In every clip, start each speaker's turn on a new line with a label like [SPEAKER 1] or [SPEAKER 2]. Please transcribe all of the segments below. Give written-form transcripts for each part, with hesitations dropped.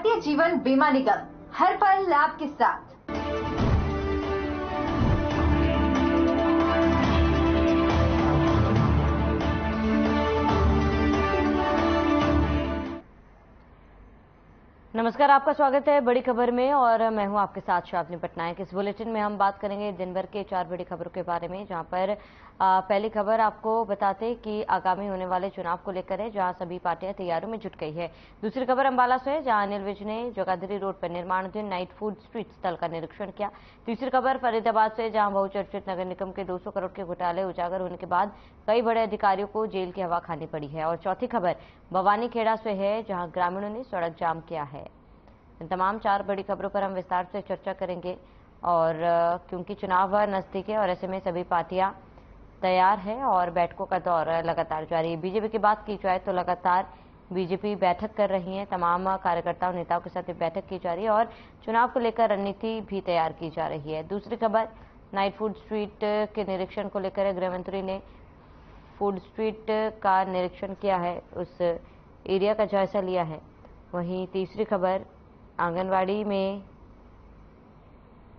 [SPEAKER 1] भारतीय जीवन बीमा निगम, हर पल लाभ के साथ।
[SPEAKER 2] नमस्कार, आपका स्वागत है बड़ी खबर में और मैं हूं आपके साथ शालिनी पटनायक। इस बुलेटिन में हम बात करेंगे दिन भर के 4 बड़ी खबरों के बारे में, जहां पर पहली खबर आपको बताते कि आगामी होने वाले चुनाव को लेकर है, जहां सभी पार्टियां तैयारियों में जुट गई है। दूसरी खबर अंबाला से है, जहां अनिल विज ने जगाधरी रोड पर निर्माणाधीन नाइट फूड स्ट्रीट स्थल का निरीक्षण किया। तीसरी खबर फरीदाबाद से, जहां बहुचर्चित नगर निगम के 200 करोड़ के घोटाले उजागर होने के बाद कई बड़े अधिकारियों को जेल की हवा खानी पड़ी है। और चौथी खबर भवानीखेड़ा से है, जहां ग्रामीणों ने सड़क जाम किया है। इन तमाम 4 बड़ी खबरों पर हम विस्तार से चर्चा करेंगे और क्योंकि चुनाव नजदीक है और ऐसे में सभी पार्टियां तैयार है और बैठकों का दौर लगातार जारी है। बीजेपी की बात की जाए तो लगातार बीजेपी बैठक कर रही है, तमाम कार्यकर्ताओं नेताओं के साथ बैठक की जा रही है और चुनाव को लेकर रणनीति भी तैयार की जा रही है। दूसरी खबर नाइट फूड स्ट्रीट के निरीक्षण को लेकर गृह मंत्री ने फूड स्ट्रीट का निरीक्षण किया है, उस एरिया का जायजा लिया है। वहीं तीसरी खबर आंगनवाड़ी में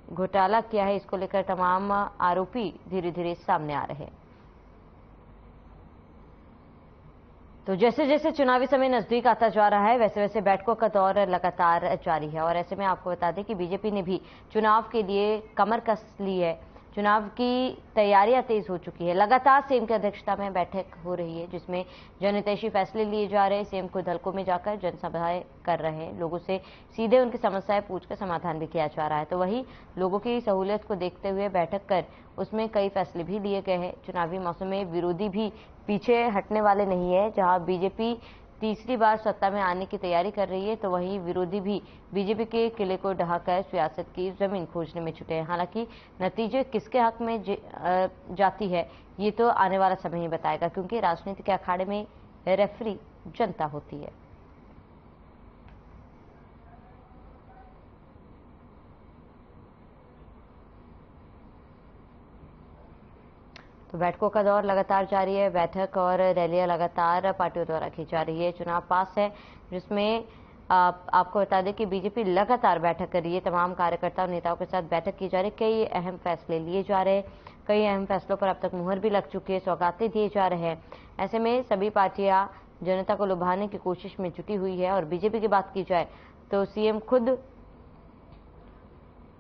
[SPEAKER 2] घोटाला किया है, इसको लेकर तमाम आरोपी धीरे धीरे सामने आ रहे हैं। तो जैसे जैसे चुनावी समय नजदीक आता जा रहा है, वैसे वैसे बैठकों का दौर लगातार जारी है और ऐसे में आपको बता दें कि बीजेपी ने भी चुनाव के लिए कमर कस ली है। चुनाव की तैयारियां तेज हो चुकी है। लगातार सीएम की अध्यक्षता में बैठक हो रही है, जिसमें जनहितैषी फैसले लिए जा रहे हैं। सीएम खुद हलकों में जाकर जनसभाएं कर रहे हैं, लोगों से सीधे उनकी समस्याएं पूछकर समाधान भी किया जा रहा है। तो वही लोगों की सहूलियत को देखते हुए बैठक कर उसमें कई फैसले भी लिए गए हैं। चुनावी मौसम में विरोधी भी पीछे हटने वाले नहीं है। जहां बीजेपी तीसरी बार सत्ता में आने की तैयारी कर रही है, तो वहीं विरोधी भी बीजेपी के किले को ढहाकर सियासत की जमीन खोजने में जुटे हैं। हालांकि नतीजे किसके हक में जाती है, ये तो आने वाला समय ही बताएगा, क्योंकि राजनीति के अखाड़े में रेफरी जनता होती है। तो बैठकों का दौर लगातार जारी है। बैठक और रैलियां लगातार पार्टियों द्वारा की जा रही है। चुनाव पास है, जिसमें आपको बता दें कि बीजेपी लगातार बैठक कर रही है। तमाम कार्यकर्ताओं नेताओं के साथ बैठक की जा रही है। कई अहम फैसले लिए जा रहे हैं, कई अहम फैसलों पर अब तक मुहर भी लग चुकी है, सौगातें दिए जा रहे हैं। ऐसे में सभी पार्टियां जनता को लुभाने की कोशिश में जुटी हुई है। और बीजेपी की बात की जाए तो सीएम खुद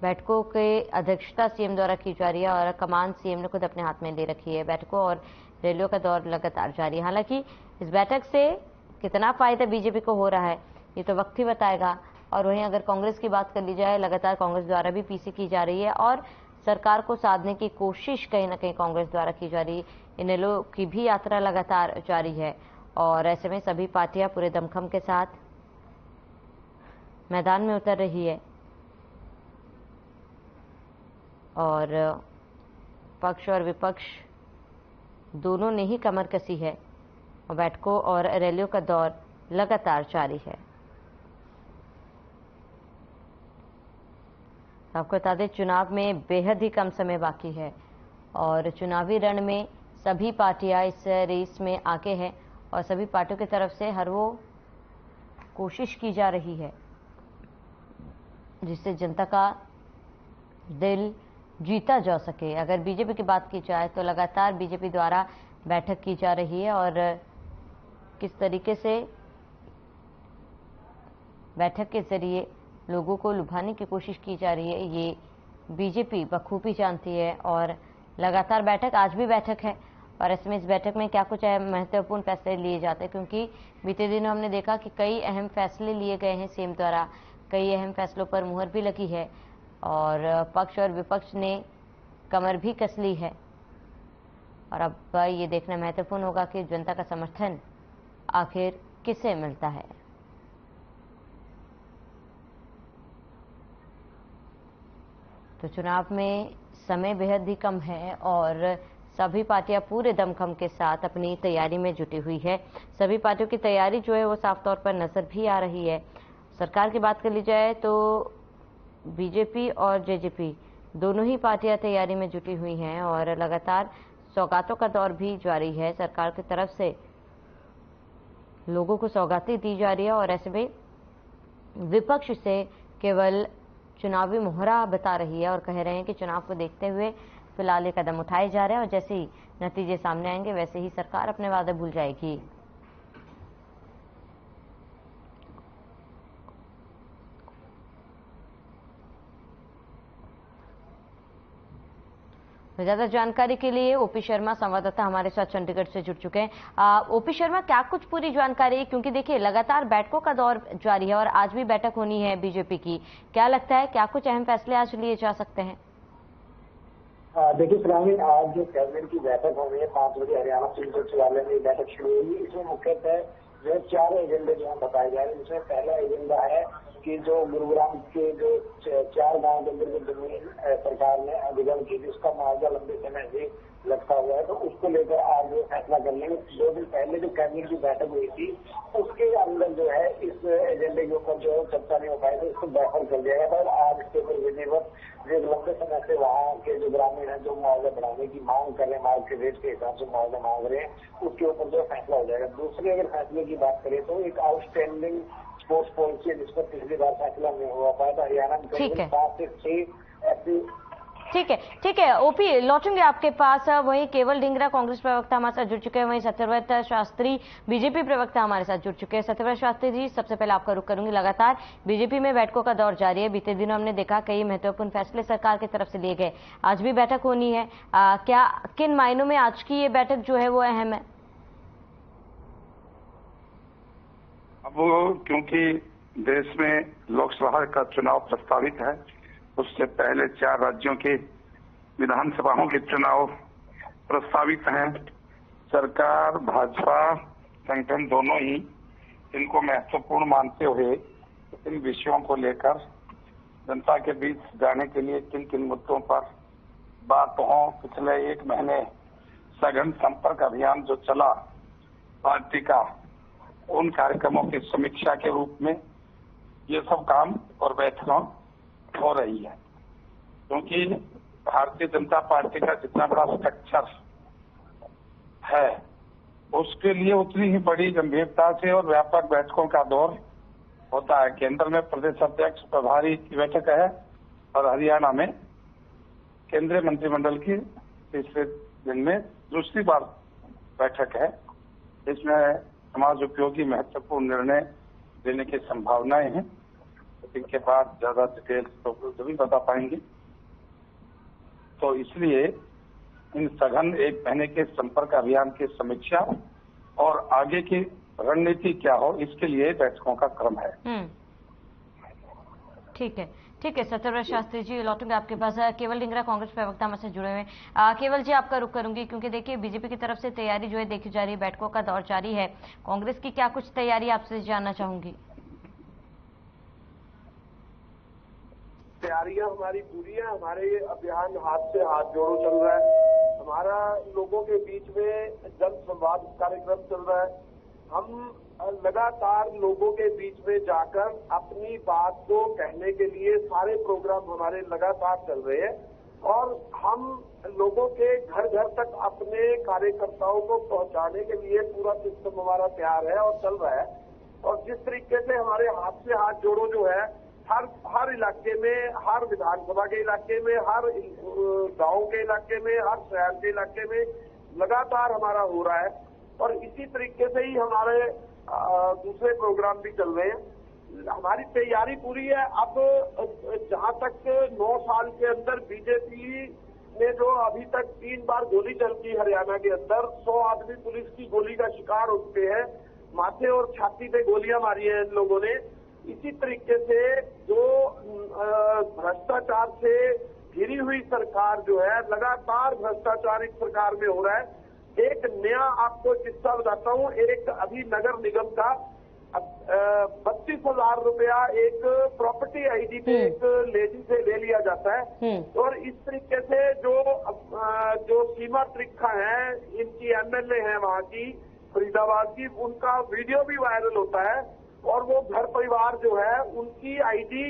[SPEAKER 2] बैठकों के अध्यक्षता सीएम द्वारा की जा रही है और कमान सीएम ने खुद अपने हाथ में ले रखी है। बैठकों और रैलियों का दौर लगातार जारी है। हालांकि इस बैठक से कितना फायदा बीजेपी को हो रहा है, ये तो वक्त ही बताएगा। और वहीं अगर कांग्रेस की बात कर ली जाए, लगातार कांग्रेस द्वारा भी पीसी की जा रही है और सरकार को साधने की कोशिश कहीं ना कहीं कांग्रेस द्वारा की जा रही है। इनेलो की भी यात्रा लगातार जारी है और ऐसे में सभी पार्टियां पूरे दमखम के साथ मैदान में उतर रही है और पक्ष और विपक्ष दोनों ने ही कमर कसी है और बैठकों और रैलियों का दौर लगातार जारी है। आपको बता दें, चुनाव में बेहद ही कम समय बाकी है और चुनावी रण में सभी पार्टियां इस रेस में आगे हैं और सभी पार्टियों की तरफ से हर वो कोशिश की जा रही है जिससे जनता का दिल जीता जा सके। अगर बीजेपी की बात की जाए तो लगातार बीजेपी द्वारा बैठक की जा रही है और किस तरीके से बैठक के जरिए लोगों को लुभाने की कोशिश की जा रही है, ये बीजेपी बखूबी जानती है। और लगातार बैठक, आज भी बैठक है और इसमें इस बैठक में क्या कुछ महत्वपूर्ण फैसले लिए जाते हैं, क्योंकि बीते दिनों हमने देखा कि कई अहम फैसले लिए गए हैं सीएम द्वारा, कई अहम फैसलों पर मुहर भी लगी है और पक्ष और विपक्ष ने कमर भी कस ली है। और अब ये देखना महत्वपूर्ण होगा कि जनता का समर्थन आखिर किसे मिलता है। तो चुनाव में समय बेहद ही कम है और सभी पार्टियां पूरे दमखम के साथ अपनी तैयारी में जुटी हुई है। सभी पार्टियों की तैयारी जो है वो साफ तौर पर नजर भी आ रही है। सरकार की बात कर ली जाए तो बीजेपी और जेजेपी दोनों ही पार्टियां तैयारी में जुटी हुई हैं और लगातार सौगातों का दौर भी जारी है। सरकार की तरफ से लोगों को सौगातें दी जा रही है और ऐसे में विपक्ष से केवल चुनावी मोहरा बता रही है और कह रहे हैं कि चुनाव को देखते हुए फिलहाल ये कदम उठाए जा रहे हैं और जैसे ही नतीजे सामने आएंगे वैसे ही सरकार अपने वादे भूल जाएगी। ज्यादा जानकारी के लिए ओपी शर्मा संवाददाता हमारे साथ चंडीगढ़ से जुड़ चुके हैं। ओपी शर्मा, क्या कुछ पूरी जानकारी है, क्योंकि देखिए लगातार बैठकों का दौर जारी है और आज भी बैठक होनी है बीजेपी की, क्या लगता है क्या कुछ अहम फैसले आज लिए जा सकते हैं?
[SPEAKER 3] देखिए सलामी, आज जो कैबिनेट की बैठक हो रही है 5 बजे हरियाणा सिविल सचिवालय में बैठक शुरू हुई। इसमें मुख्यतः जो 4 एजेंडे जो बताए जा रहे हैं, जिसमें पहला एजेंडा है कि जो गुरुग्राम के जो 4 गांव के अंदर जो जमीन सरकार ने अधिग्रहण की थी उसका मुआवजा लंबे समय से लटका हुआ है, तो उसको लेकर आज फैसला कर लेंगे। 2 दिन पहले जो कैबिनेट की बैठक हुई थी उसके अंदर जो है इस एजेंडे के ऊपर जो चर्चा नहीं हो पाई थी उसको बैठक कर दिया गया था। आज इसके ऊपर विधिवत जो लंबे समय से वहाँ के जो ग्रामीण है जो मुआवजा बढ़ाने की मांग कर रहे हैं, मार्केट रेट के हिसाब से मुआवजा मांग रहे हैं, उसके ऊपर जो फैसला हो जाएगा। दूसरे अगर फैसले की बात करें तो एक आउटस्टैंडिंग स्पोर्ट्स पॉलिसी है जिस पर पिछली बार फैसला नहीं हुआ पाया था। हरियाणा में 5 से 6 ऐसी।
[SPEAKER 2] ठीक है ओपी, लौटेंगे आपके पास। वहीं केवल ढींगरा कांग्रेस प्रवक्ता हमारे साथ जुड़ चुके हैं, वहीं सत्यव्रत शास्त्री बीजेपी प्रवक्ता हमारे साथ जुड़ चुके हैं। सत्यव्रत शास्त्री जी, सबसे पहले आपका रुख करूंगी। लगातार बीजेपी में बैठकों का दौर जारी है, बीते दिनों हमने देखा कई महत्वपूर्ण फैसले सरकार की तरफ से लिए गए, आज भी बैठक होनी है। क्या किन मायनों में आज की ये बैठक जो है वो अहम है?
[SPEAKER 4] अब क्योंकि देश में लोकसभा का चुनाव प्रस्तावित है, उससे पहले 4 राज्यों के विधानसभाओं के चुनाव प्रस्तावित हैं। सरकार भाजपा संगठन दोनों ही इनको महत्वपूर्ण मानते हुए इन विषयों को लेकर जनता के बीच जाने के लिए किन किन मुद्दों पर बात हो। पिछले 1 महीने सघन संपर्क अभियान जो चला पार्टी का, उन कार्यक्रमों की समीक्षा के रूप में ये सब काम और बैठकों हो रही है। क्योंकि भारतीय जनता पार्टी का जितना बड़ा स्ट्रक्चर है उसके लिए उतनी ही बड़ी गंभीरता से और व्यापक बैठकों का दौर होता है। केंद्र में प्रदेश अध्यक्ष प्रभारी की बैठक है और हरियाणा में केंद्रीय मंत्रिमंडल की तीसरे दिन में दूसरी बार बैठक है। इसमें समाज उपयोगी महत्वपूर्ण निर्णय लेने की संभावनाएं हैं। इनके बाद ज्यादा डिटेल तो जरूर बता पाएंगे। तो इसलिए इन सघन 1 महीने के संपर्क अभियान की समीक्षा और आगे की रणनीति क्या हो, इसके लिए बैठकों का क्रम है।
[SPEAKER 2] ठीक है सत्यव्रत शास्त्री जी, लौटूंगा आपके पास। केवल ढींगरा कांग्रेस प्रवक्ता हमसे जुड़े हुए हैं। केवल जी, आपका रुख करूंगी क्योंकि देखिए बीजेपी की तरफ से तैयारी जो है देखी जा रही है, बैठकों का दौर जारी है। कांग्रेस की क्या कुछ तैयारी आपसे जानना चाहूंगी।
[SPEAKER 5] तैयारियां हमारी पूरी है। हमारे अभियान हाथ से हाथ जोड़ो चल रहा है। हमारा लोगों के बीच में जन संवाद कार्यक्रम चल रहा है। हम लगातार लोगों के बीच में जाकर अपनी बात को कहने के लिए सारे प्रोग्राम हमारे लगातार चल रहे हैं और हम लोगों के घर घर तक अपने कार्यकर्ताओं को पहुंचाने के लिए पूरा सिस्टम हमारा तैयार है और चल रहा है। और जिस तरीके से हमारे हाथ से हाथ जोड़ो जो है हर इलाके में, हर विधानसभा के इलाके में, हर गांव के इलाके में, हर शहर के इलाके में लगातार हमारा हो रहा है। और इसी तरीके से ही हमारे दूसरे प्रोग्राम भी चल रहे हैं। हमारी तैयारी पूरी है। अब जहां तक 9 साल के अंदर बीजेपी ने जो अभी तक 3 बार गोली चलती हरियाणा के अंदर, 100 आदमी पुलिस की गोली का शिकार हो चुके हैं, माथे और छाती पे गोलियां मारी है इन लोगों ने। इसी तरीके से जो भ्रष्टाचार से घिरी हुई सरकार जो है, लगातार भ्रष्टाचार इस सरकार में हो रहा है। एक नया आपको किस्सा बताता हूं। एक अभी नगर निगम का 32,000 रुपया एक प्रॉपर्टी आईडी पे एक लेडी से ले लिया जाता है। और इस तरीके से जो सीमा त्रिखा है, इनकी एमएलए है वहां की फरीदाबाद की, उनका वीडियो भी वायरल होता है। और वो घर परिवार जो है उनकी आईडी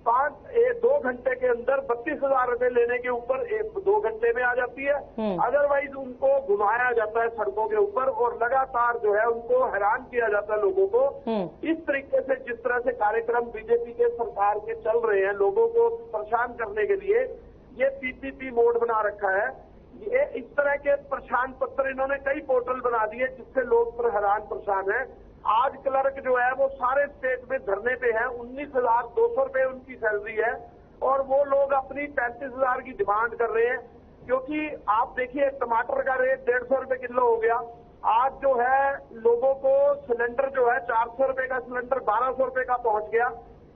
[SPEAKER 5] 2 घंटे के अंदर 32,000 रुपए लेने के ऊपर 2 घंटे में आ जाती है। अदरवाइज उनको घुमाया जाता है सड़कों के ऊपर और लगातार जो है उनको हैरान किया जाता है लोगों को। इस तरीके से जिस तरह से कार्यक्रम बीजेपी के सरकार के चल रहे हैं लोगों को परेशान करने के लिए, ये पीपीपी मोड बना रखा है। ये इस तरह के परेशान पत्र इन्होंने कई पोर्टल बना दिए जिससे लोग पर हैरान परेशान है। आज क्लर्क जो है वो सारे स्टेट में धरने पे है, 19,200 रुपए उनकी सैलरी है और वो लोग अपनी 35,000 की डिमांड कर रहे हैं। क्योंकि आप देखिए टमाटर का रेट 150 रुपए किलो हो गया। आज जो है लोगों को सिलेंडर जो है 400 रुपए का सिलेंडर 1200 रुपए का पहुंच गया।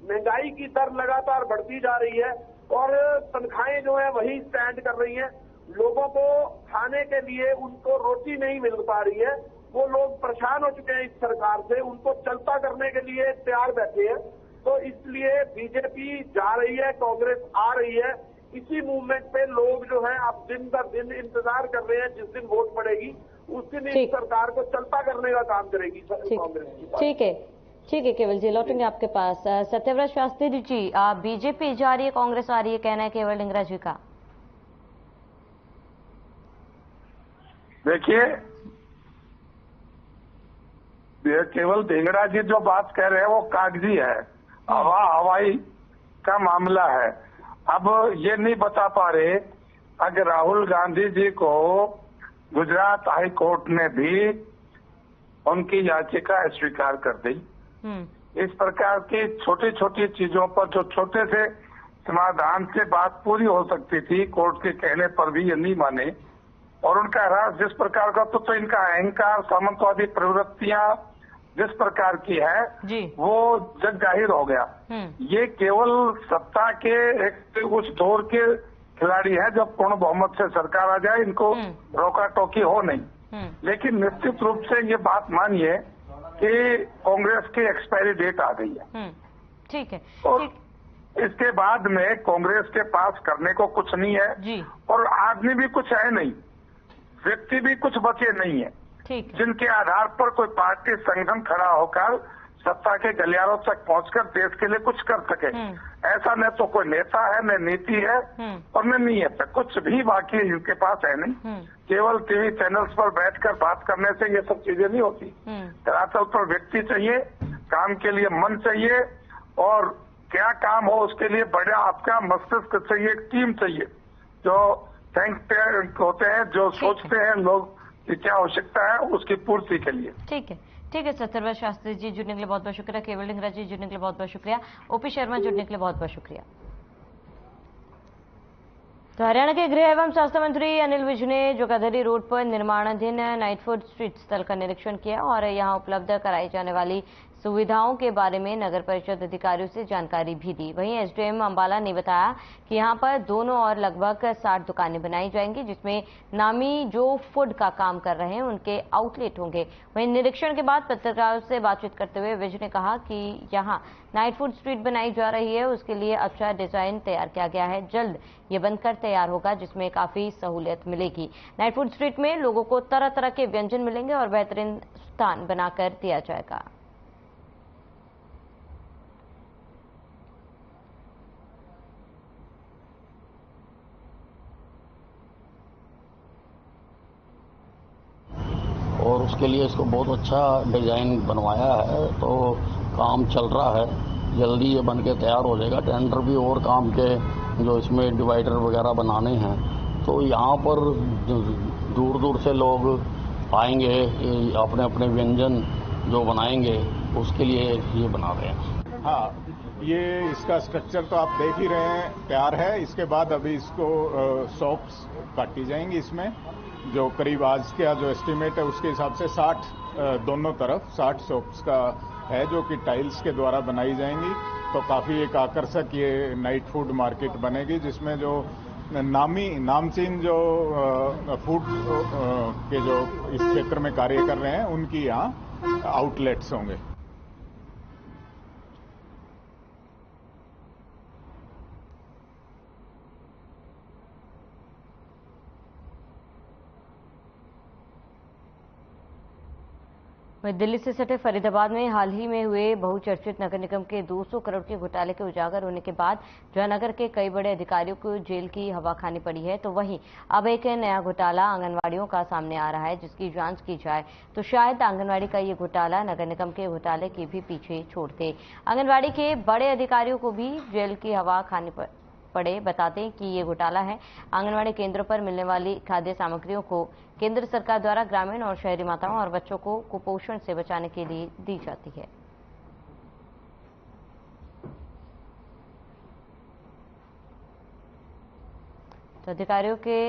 [SPEAKER 5] महंगाई की दर लगातार बढ़ती जा रही है और तनख्वाहें जो है वही स्टैंड कर रही हैं। लोगों को खाने के लिए उनको रोटी नहीं मिल पा रही है। वो लोग परेशान हो चुके हैं इस सरकार से, उनको चलता करने के लिए तैयार बैठे हैं। तो इसलिए बीजेपी जा रही है, कांग्रेस आ रही है। इसी मूवमेंट पे लोग जो है अब दिन ब दिन इंतजार कर रहे हैं। जिस दिन वोट पड़ेगी उस दिन इस सरकार को चलता करने का काम करेगी कांग्रेस की।
[SPEAKER 2] ठीक है केवल जी, लौटेंगे आपके पास। सत्यव्रत शास्त्री जी, बीजेपी जा रही है, कांग्रेस आ रही है, कहना है केवल ढींगरा जी का।
[SPEAKER 4] देखिए, केवल ढींगरा जी जो बात कह रहे हैं वो कागजी है, हवाई का मामला है। अब ये नहीं बता पा रहे अगर राहुल गांधी जी को गुजरात हाई कोर्ट ने भी उनकी याचिका स्वीकार कर दी। इस प्रकार की छोटी छोटी चीजों पर जो छोटे से समाधान से बात पूरी हो सकती थी, कोर्ट के कहने पर भी ये नहीं माने और उनका ह्रास जिस प्रकार का, तो इनका अहंकार, सामंतवादी प्रवृत्तियां जिस प्रकार की है वो जग जाहिर हो गया। ये केवल सत्ता के एक उस दौर के खिलाड़ी है जब पूर्ण बहुमत से सरकार आ जाए, इनको रोका टोकी हो नहीं। लेकिन निश्चित रूप से ये बात मानिए कि कांग्रेस की एक्सपायरी डेट आ गई है।
[SPEAKER 2] ठीक है।
[SPEAKER 4] और इसके बाद में कांग्रेस के पास करने को कुछ नहीं है और आदमी भी कुछ है नहीं, व्यक्ति भी कुछ बचे नहीं है जिनके आधार पर कोई पार्टी संगठन खड़ा होकर सत्ता के गलियारों तक पहुंचकर देश के लिए कुछ कर सके। ऐसा न तो कोई नेता है, न नीति है और न नीयत है, कुछ भी बाकी इनके पास है नहीं। केवल टीवी चैनल्स पर बैठकर बात करने से ये सब चीजें नहीं होती। धरातल पर व्यक्ति चाहिए, काम के लिए मन चाहिए और क्या काम हो उसके लिए बड़ा आपका मस्तिष्क चाहिए, एक टीम चाहिए जो थिंक टैंक होते हैं, जो सोचते हैं लोग कि क्या आवश्यकता है उसकी पूर्ति के लिए।
[SPEAKER 2] ठीक है सत्यव्रत शास्त्री जी जुड़ने के लिए बहुत बहुत शुक्रिया, केवल ढींगरा जी जुड़ने के लिए बहुत बहुत शुक्रिया, ओपी शर्मा जुड़ने के लिए बहुत बहुत शुक्रिया। तो हरियाणा के गृह एवं स्वास्थ्य मंत्री अनिल विज ने जोगाधरी रोड पर निर्माणाधीन नाइटफुड स्ट्रीट स्थल का निरीक्षण किया और यहां उपलब्ध कराई जाने वाली सुविधाओं के बारे में नगर परिषद अधिकारियों से जानकारी भी दी। वहीं एसडीएम अंबाला ने बताया कि यहां पर दोनों और लगभग 60 दुकानें बनाई जाएंगी जिसमें नामी जो फूड का काम कर रहे हैं उनके आउटलेट होंगे। वहीं निरीक्षण के बाद पत्रकारों से बातचीत करते हुए विज ने कहा कि यहां नाइट फूड स्ट्रीट बनाई जा रही है, उसके लिए अच्छा डिजाइन तैयार किया गया है, जल्द ये बनकर तैयार होगा जिसमें काफी सहूलियत मिलेगी। नाइट फूड स्ट्रीट में लोगों को तरह तरह के व्यंजन मिलेंगे और बेहतरीन स्थान बनाकर दिया जाएगा।
[SPEAKER 6] और उसके लिए इसको बहुत अच्छा डिजाइन बनवाया है, तो काम चल रहा है, जल्दी ये बन के तैयार हो जाएगा। टेंडर भी और काम के जो इसमें डिवाइडर वगैरह बनाने हैं, तो यहाँ पर दूर दूर से लोग आएंगे, अपने अपने व्यंजन जो बनाएंगे उसके लिए ये बना रहे हैं।
[SPEAKER 7] हाँ, ये इसका स्ट्रक्चर तो आप देख ही रहे हैं, तैयार है। इसके बाद अभी इसको शॉप्स काटी जाएंगी। इसमें जो करीब आज का जो एस्टिमेट है उसके हिसाब से 60 दोनों तरफ 60 शॉप्स का है जो कि टाइल्स के द्वारा बनाई जाएंगी। तो काफी एक आकर्षक ये नाइट फूड मार्केट बनेगी जिसमें जो नामचीन जो फूड के जो इस क्षेत्र में कार्य कर रहे हैं उनकी यहाँ आउटलेट्स होंगे।
[SPEAKER 2] वहीं दिल्ली से सटे फरीदाबाद में हाल ही में हुए बहुचर्चित नगर निगम के 200 करोड़ के घोटाले के उजागर होने के बाद जहां नगर के कई बड़े अधिकारियों को जेल की हवा खानी पड़ी है, तो वहीं अब एक नया घोटाला आंगनवाड़ियों का सामने आ रहा है, जिसकी जांच की जाए तो शायद आंगनवाड़ी का ये घोटाला नगर निगम के घोटाले के भी पीछे छोड़ दे। आंगनवाड़ी के बड़े अधिकारियों को भी जेल की हवा खानी पड़े। बता दें कि ये घोटाला है आंगनवाड़ी केंद्रों पर मिलने वाली खाद्य सामग्रियों को केंद्र सरकार द्वारा ग्रामीण और शहरी माताओं और बच्चों को कुपोषण से बचाने के लिए दी जाती है। तो अधिकारियों के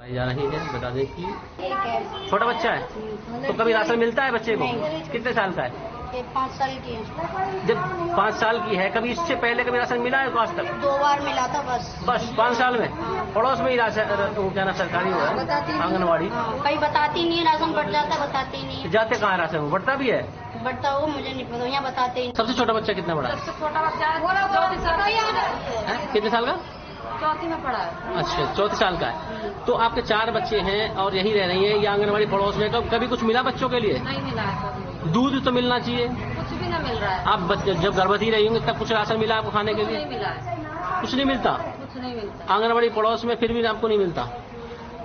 [SPEAKER 8] जा रही है। बता दें कि छोटा बच्चा है तो कभी राशन मिलता है बच्चे को? कितने साल का है?
[SPEAKER 9] 5 साल की है।
[SPEAKER 8] जब 5 साल की है, कभी इससे पहले कभी राशन मिला है तो आज तक?
[SPEAKER 9] 2 बार मिला था बस
[SPEAKER 8] 5 साल में। पड़ोस में ही राशन क्या ना सरकारी हुआ है आंगनवाड़ी?
[SPEAKER 9] कहीं बताती नहीं है, राशन बढ़ जाता है, बताती नहीं है।
[SPEAKER 8] जाते कहाँ राशन बढ़ता भी है?
[SPEAKER 9] बढ़ता हो मुझे नहीं पता, यहाँ बताते ही।
[SPEAKER 8] सबसे छोटा बच्चा कितना बड़ा है?
[SPEAKER 9] सबसे छोटा बच्चा
[SPEAKER 8] कितने साल का?
[SPEAKER 9] 4वीं में पढ़ा है।
[SPEAKER 8] अच्छा, 34 साल का है। तो आपके 4 बच्चे हैं और यही रह रही हैं ये आंगनवाड़ी पड़ोस में। कभी कुछ मिला बच्चों के लिए?
[SPEAKER 9] नहीं मिला है।
[SPEAKER 8] दूध तो मिलना चाहिए।
[SPEAKER 9] कुछ भी नहीं मिल रहा है।
[SPEAKER 8] आप जब गर्भवती रही होंगी तब कुछ राशन मिला आपको खाने के लिए?
[SPEAKER 9] नहीं मिला है।
[SPEAKER 8] कुछ नहीं मिलता?
[SPEAKER 9] कुछ नहीं मिलता।
[SPEAKER 8] आंगनवाड़ी पड़ोस में फिर भी आपको नहीं मिलता?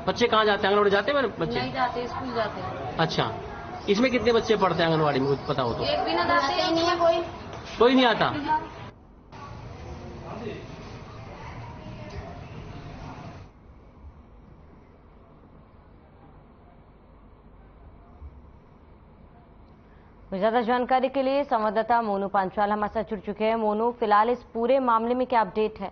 [SPEAKER 8] बच्चे कहाँ जाते हैं? आंगनवाड़ी जाते हैं मेरे बच्चे?
[SPEAKER 9] नहीं जाते, स्कूल जाते हैं।
[SPEAKER 8] अच्छा, इसमें कितने बच्चे पढ़ते हैं आंगनवाड़ी में, कुछ पता हो तो?
[SPEAKER 9] एक भी ना जाते ही नहीं है
[SPEAKER 8] कोई नहीं आता।
[SPEAKER 2] ज्यादा जानकारी के लिए संवाददाता मोनू पांचाल हमारे साथ जुड़ चुके हैं। मोनू, फिलहाल इस पूरे मामले में क्या अपडेट है?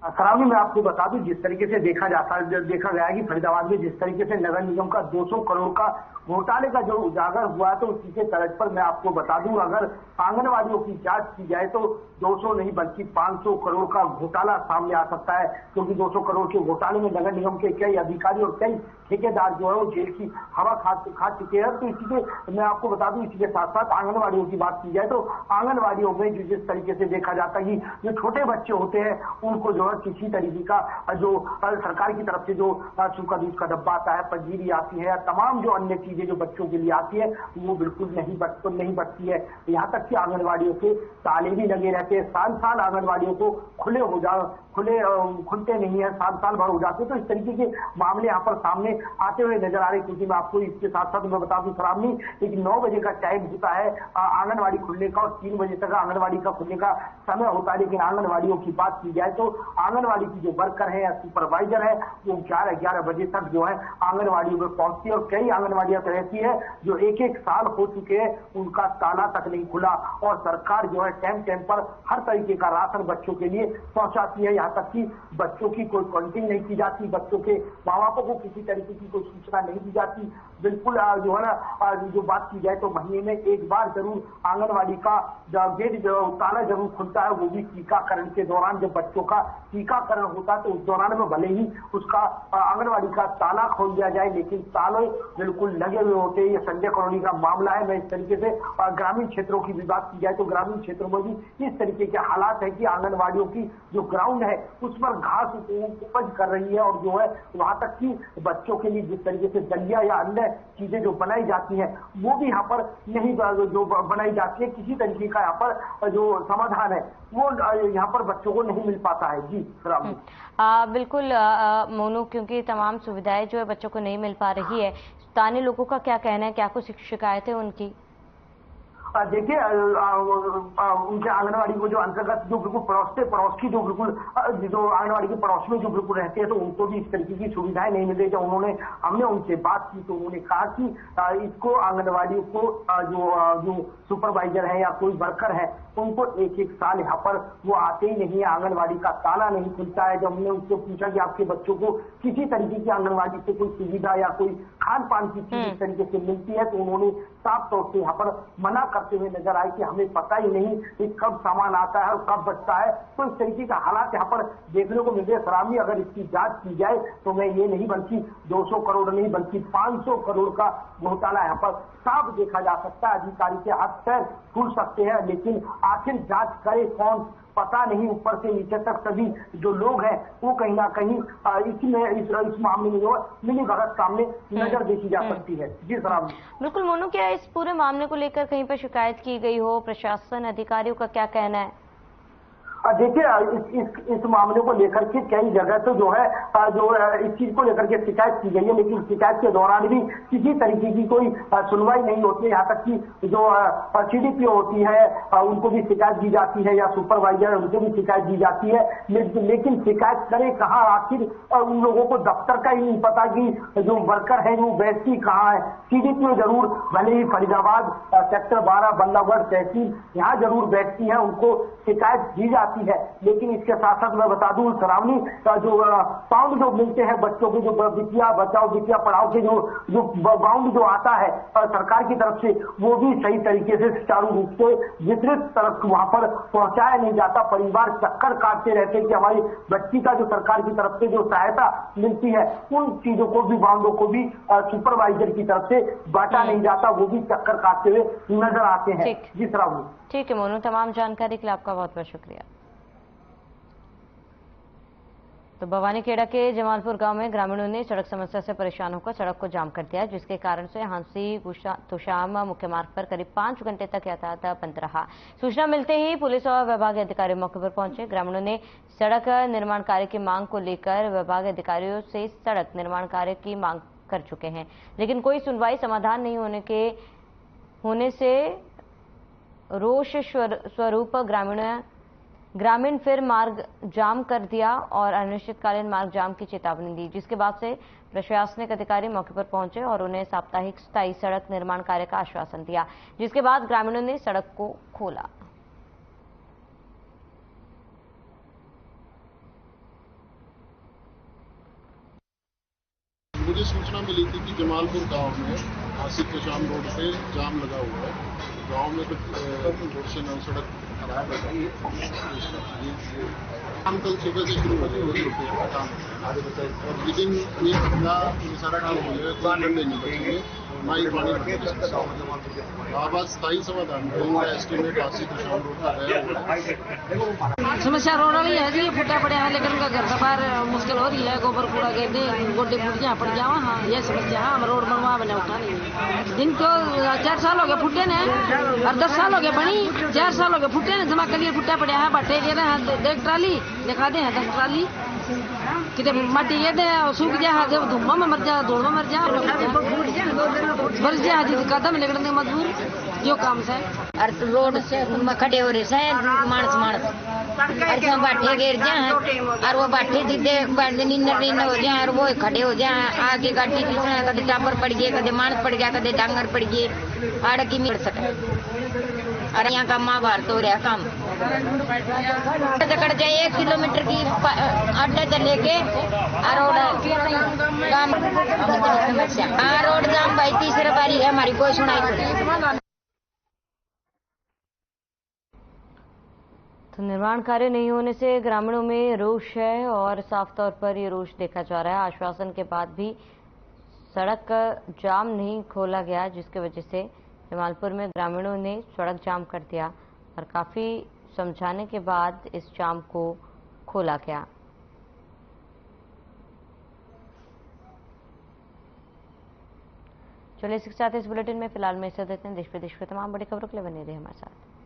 [SPEAKER 3] सरावनी, मैं आपको बता दूं, जिस तरीके से देखा गया है कि फरीदाबाद में जिस तरीके से नगर निगम का 200 करोड़ का घोटाले का जो उजागर हुआ है, तो उसी के तर्ज पर मैं आपको बता दूं, अगर आंगनवाड़ियों की जांच की जाए तो 200 नहीं बल्कि 500 करोड़ का घोटाला सामने आ सकता है। क्योंकि 200 करोड़ के घोटाले में नगर निगम के कई अधिकारी और कई ठेकेदार जो है वो जेल की हवा खा चुके हैं। तो इसी के मैं आपको बता दूं, इसी के साथ साथ आंगनवाड़ियों की बात की जाए तो आंगनवाड़ियों में जिस तरीके से देखा जाता है कि जो छोटे बच्चे होते हैं उनको जो है किसी तरीके का जो सरकार की तरफ से जो सूखा दूध का डब्बा आता है, पंजीरी आती है या तमाम जो अन्य चीजें जो बच्चों के लिए आती है वो बिल्कुल नहीं बचती है। यहाँ तक कि आंगनवाड़ियों के ताले भी लगे रहते हैं। साल आंगनवाड़ियों को खुलते नहीं है, साल भर हो जाते। तो इस तरीके के मामले यहाँ पर सामने आते हुए नजर आ रहे। क्योंकि मैं आपको इसके साथ साथ मैं बता दूं सरावनी, एक 9 बजे का टाइम होता है आंगनवाड़ी खुलने का और 3 बजे तक आंगनवाड़ी का खुलने का समय होता है। लेकिन आंगनवाड़ियों की बात की जाए तो आंगनवाड़ी की जो वर्कर है या सुपरवाइजर है वो 11 बजे तक जो है आंगनवाड़ियों में पहुंचती है। और कई आंगनवाड़ियां तो ऐसी है जो 1 साल हो चुके हैं उनका ताला तक नहीं खुला। और सरकार जो है टाइम पर हर तरीके का राशन बच्चों के लिए पहुंचाती है। यहाँ तक कि बच्चों की कोई काउंटिंग नहीं की जाती, बच्चों के माँ बापों को किसी तरीके की कोई सूचना नहीं दी जाती। बिल्कुल जो है ना, जो बात की जाए तो महीने में एक बार जरूर आंगनवाड़ी का गेट ताला जरूर खुलता है, वो भी टीकाकरण के दौरान। जब बच्चों का टीकाकरण होता है तो उस दौरान में भले ही उसका आंगनवाड़ी का ताला खोल दिया जाए, लेकिन ताले बिल्कुल लगे हुए होते हैं। ये संजय कॉलोनी का मामला है। मैं इस तरीके से ग्रामीण क्षेत्रों की भी बात की जाए तो ग्रामीण क्षेत्रों में भी इस तरीके के हालात है कि आंगनवाड़ियों की जो ग्राउंड है उस पर घास उपज कर रही है। और जो है वहां तक कि बच्चों के लिए जिस तरीके से दलिया या अन्य चीजें जो बनाई जाती हैं वो भी यहाँ पर नहीं जो बनाई जाती है। किसी तरीके का यहाँ पर जो समाधान है वो यहाँ पर बच्चों को नहीं मिल पाता है। जी
[SPEAKER 2] बिल्कुल मोनू, क्योंकि तमाम सुविधाएं जो है बच्चों को नहीं मिल पा रही है, स्थानीय लोगों का क्या कहना है, क्या कुछ शिकायतें उनकी?
[SPEAKER 3] देखिए, उनके आंगनवाड़ी को जो अंतर्गत जो बिल्कुल पड़ोस की जो बिल्कुल जो आंगनवाड़ी के पड़ोस में जो बिल्कुल रहते हैं तो उनको भी इस तरीके की सुविधाएं नहीं मिल रही। जब हमने उनसे बात की तो उन्होंने कहा कि इसको आंगनवाड़ी को जो सुपरवाइजर है या कोई वर्कर है उनको 1 साल यहाँ पर वो आते ही नहीं है, आंगनवाड़ी का ताला नहीं खुलता है। जब हमने उनसे पूछा कि आपके बच्चों को किसी तरीके की आंगनवाड़ी से कोई सुविधा या कोई खान पान की चीज इस तरीके से मिलती है तो उन्होंने साफ तौर से यहाँ पर मना करते हुए नजर आए कि हमें पता ही नहीं कि कब सामान आता है और कब बचता है। तो इस तरीके का हालात यहाँ पर देखने को मिल रहे हैं। सलामी अगर इसकी जांच की जाए तो मैं ये नहीं बल्कि 200 करोड़ नहीं बल्कि 500 करोड़ का घोटाला यहाँ पर साफ देखा जा सकता है। अधिकारी के हाथ पैर खुल सकते हैं, लेकिन आखिर जांच करे कौन पता नहीं। ऊपर से नीचे तक सभी जो लोग हैं वो कहीं ना कहीं इस मामले में जो मिली भगत सामने नजर देखी जा सकती है। जी सलाम।
[SPEAKER 2] बिल्कुल मोनू, क्या इस पूरे मामले को लेकर कहीं पर शिकायत की गई हो? प्रशासन अधिकारियों का क्या कहना है?
[SPEAKER 3] देखिए इस मामले को लेकर के कई जगह तो जो है इस चीज को लेकर के शिकायत की गई है, लेकिन शिकायत के दौरान भी किसी तरीके की कोई सुनवाई नहीं होती है। यहाँ तक कि जो CDPO होती है उनको भी शिकायत दी जाती है या सुपरवाइजर उनको भी शिकायत दी जाती है, लेकिन शिकायत करे कहाँ? आखिर उन लोगों को दफ्तर का ही नहीं पता कि जो वर्कर है वो बैठती कहाँ है। CDPO जरूर भले ही फरीदाबाद सेक्टर 12 बल्लभगढ़ तहसील यहाँ जरूर बैठती है, उनको शिकायत दी जाती है, लेकिन इसके साथ साथ मैं बता दूं सरावनी जो पाउंड जो मिलते हैं बच्चों के, जो बिटिया बचाओ बिटिया पढ़ाओ के जो बाउंड जो आता है सरकार की तरफ से, वो भी सही तरीके से सुचारू रूप से वितरित तरफ वहां पर पहुंचाया नहीं जाता। परिवार चक्कर काटते रहते कि हमारी बच्ची का जो सरकार की तरफ से जो सहायता मिलती है उन चीजों को भी, बाउंडों को भी सुपरवाइजर की तरफ से बांटा नहीं जाता, वो भी चक्कर काटते हुए नजर आते हैं। जी सरावनी।
[SPEAKER 2] ठीक है मोनू, तमाम जानकारी के लिए आपका बहुत बहुत शुक्रिया। तो भवानीखेड़ा के जमालपुर गांव में ग्रामीणों ने सड़क समस्या से परेशान होकर सड़क को जाम कर दिया, जिसके कारण से हांसी तोशाम मुख्य मार्ग पर करीब 5 घंटे तक यातायात बंद रहा। सूचना मिलते ही पुलिस और विभागीय अधिकारी मौके पर पहुंचे। ग्रामीणों ने सड़क निर्माण कार्य की मांग को लेकर विभागीय अधिकारियों से सड़क निर्माण कार्य की मांग कर चुके हैं, लेकिन कोई सुनवाई समाधान नहीं होने से रोष स्वरूप ग्रामीण फिर मार्ग जाम कर दिया और अनिश्चितकालीन मार्ग जाम की चेतावनी दी, जिसके बाद से प्रशासनिक अधिकारी मौके पर पहुंचे और उन्हें साप्ताहिक स्थायी सड़क निर्माण कार्य का आश्वासन दिया, जिसके बाद ग्रामीणों ने सड़क को खोला।
[SPEAKER 10] मुझे सूचना मिली थी कि जमालपुर गांव में हांसी तोशाम रोड पे जाम लगा हुआ है। गांव में कुछ सड़क खराब है। काम कल सुबह से शुरू हो गया काम और विदिन एक घंटा सारा काम हो जाएगा, कोई घंटे नहीं बचेंगे, ना ही पानी आवाज स्थायी समाधान एस्टिमेट हांसी तोशाम रोड का गया।
[SPEAKER 9] समस्या रोड वाली है जी, फुटा पड़ा है, लेकिन उनका घर का बाहर मुश्किल हो रही है। गोबर कूड़ा कहते गोड्डे फुटियाँ पड़ जावा। हाँ ये समस्या है, हम रोड बनवा बने उठा नहीं। दिन को 4 साल हो गए फुटे ने और 10 साल हो गए बनी, 4 साल हो गए फुटे ने जमा करिए फुटा पड़ा है। बाटे दे रहे हैं, देख ट्राली दिखा दे 10 ट्राली कितने माटी ये दे सूख जा, जब धुम्मा में मर जा, धूल में मर जा, भर जा कदम निकलने मजबूर जो काम से
[SPEAKER 11] और रोड से खड़े हो रहे से मानस और बाटे गिर जाए और वो बाटे सीधे नींद हो जाए और वो खड़े हो जाए। आगे गाड़ी कदे टापर पड़ गए, कदे मानस पड़ गया, कदे डांगर पड़ गए, आड़ की मिल सके। और यहाँ का माँ भारत हो रहा काम जकड़ जाए 1 किलोमीटर की अड्डा से लेके रोड जाम भाई तीसरी बारी है हमारी, कोई सुनाई।
[SPEAKER 2] तो निर्माण कार्य नहीं होने से ग्रामीणों में रोष है और साफ तौर पर ये रोष देखा जा रहा है। आश्वासन के बाद भी सड़क जाम नहीं खोला गया, जिसकी वजह से जमालपुर में ग्रामीणों ने सड़क जाम कर दिया और काफी समझाने के बाद इस जाम को खोला गया। चलिए इसके साथ इस बुलेटिन में फिलहाल में इसे देते हैं। देश विदेश के तमाम बड़ी खबरों के लिए बने रहिए हमारे साथ।